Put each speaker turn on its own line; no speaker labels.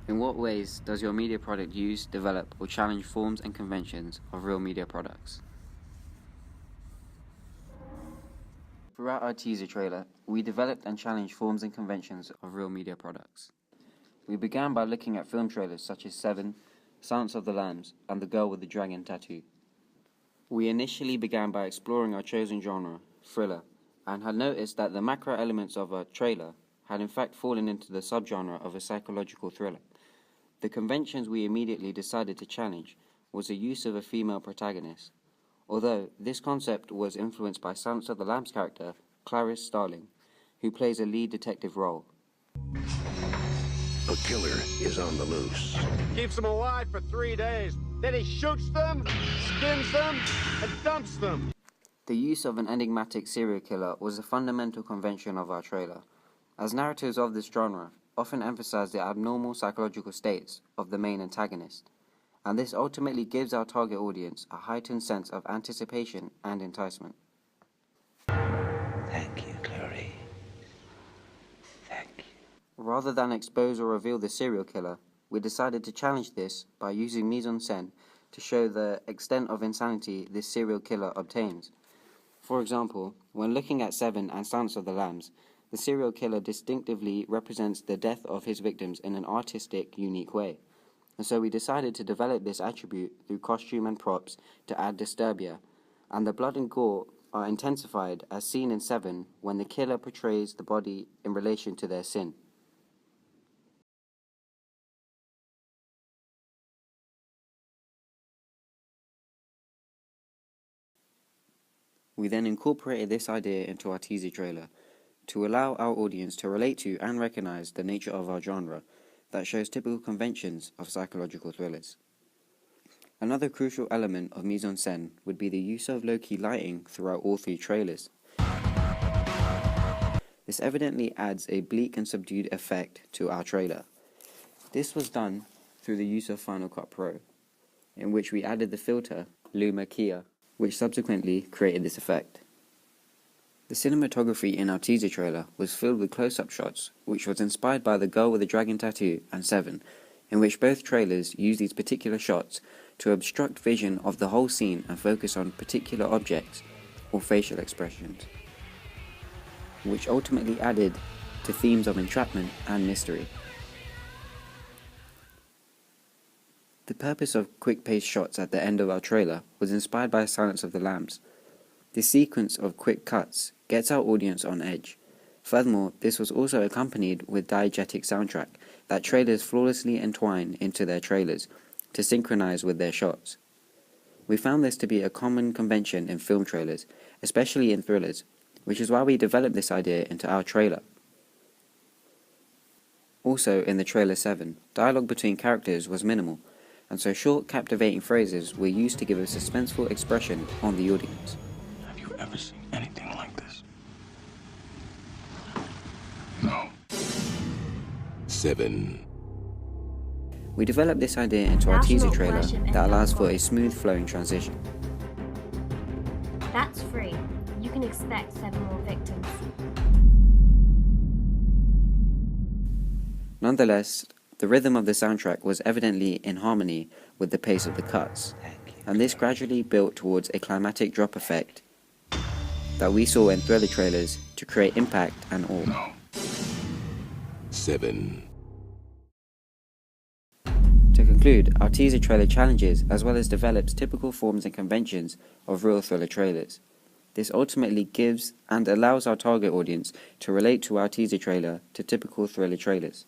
In what ways does your media product use, develop, or challenge forms and conventions of real media products? Throughout our teaser trailer, we developed and challenged forms and conventions of real media products. We began by looking at film trailers such as Seven, Silence of the Lambs, and The Girl with the Dragon Tattoo. We initially began by exploring our chosen genre, thriller, and had noticed that the macro elements of a trailer had in fact fallen into the subgenre of a psychological thriller. The conventions we immediately decided to challenge was the use of a female protagonist, although this concept was influenced by Silence of the Lambs character, Clarice Starling, who plays a lead detective role.
A killer is on the loose.
Keeps them alive for 3 days. Then he shoots them, skins them, and dumps them.
The use of an enigmatic serial killer was a fundamental convention of our trailer, as narratives of this genre often emphasize the abnormal psychological states of the main antagonist, and this ultimately gives our target audience a heightened sense of anticipation and enticement.
Thank you, Clarice. Thank you.
Rather than expose or reveal the serial killer, we decided to challenge this by using mise-en-scène to show the extent of insanity this serial killer obtains. For example, when looking at Seven and Silence of the Lambs, the serial killer distinctively represents the death of his victims in an artistic, unique way. And so we decided to develop this attribute through costume and props to add disturbia, and the blood and gore are intensified as seen in Seven when the killer portrays the body in relation to their sin. We then incorporated this idea into our teaser trailer to allow our audience to relate to and recognize the nature of our genre that shows typical conventions of psychological thrillers. Another crucial element of mise-en-scène would be the use of low-key lighting throughout all 3 trailers. This evidently adds a bleak and subdued effect to our trailer. This was done through the use of Final Cut Pro, in which we added the filter Luma Kia, which subsequently created this effect. The cinematography in our teaser trailer was filled with close-up shots, which was inspired by The Girl with the Dragon Tattoo and Seven, in which both trailers use these particular shots to obstruct vision of the whole scene and focus on particular objects or facial expressions, which ultimately added to themes of entrapment and mystery. The purpose of quick-paced shots at the end of our trailer was inspired by Silence of the Lambs. This sequence of quick cuts gets our audience on edge. Furthermore, this was also accompanied with diegetic soundtrack that trailers flawlessly entwine into their trailers to synchronize with their shots. We found this to be a common convention in film trailers, especially in thrillers, which is why we developed this idea into our trailer. Also, in the trailer 7, dialogue between characters was minimal, and so short, captivating phrases were used to give a suspenseful expression on the audience.
Have you ever seen anything like this? No. 7.
We developed this idea into our teaser trailer that allows for a smooth flowing transition.
That's free. You can expect 7 more victims.
Nonetheless, the rhythm of the soundtrack was evidently in harmony with the pace of the cuts, and this gradually built towards a climatic drop effect that we saw in thriller trailers to create impact and awe.
No. 7.
To conclude, our teaser trailer challenges as well as develops typical forms and conventions of real thriller trailers. This ultimately gives and allows our target audience to relate to our teaser trailer to typical thriller trailers.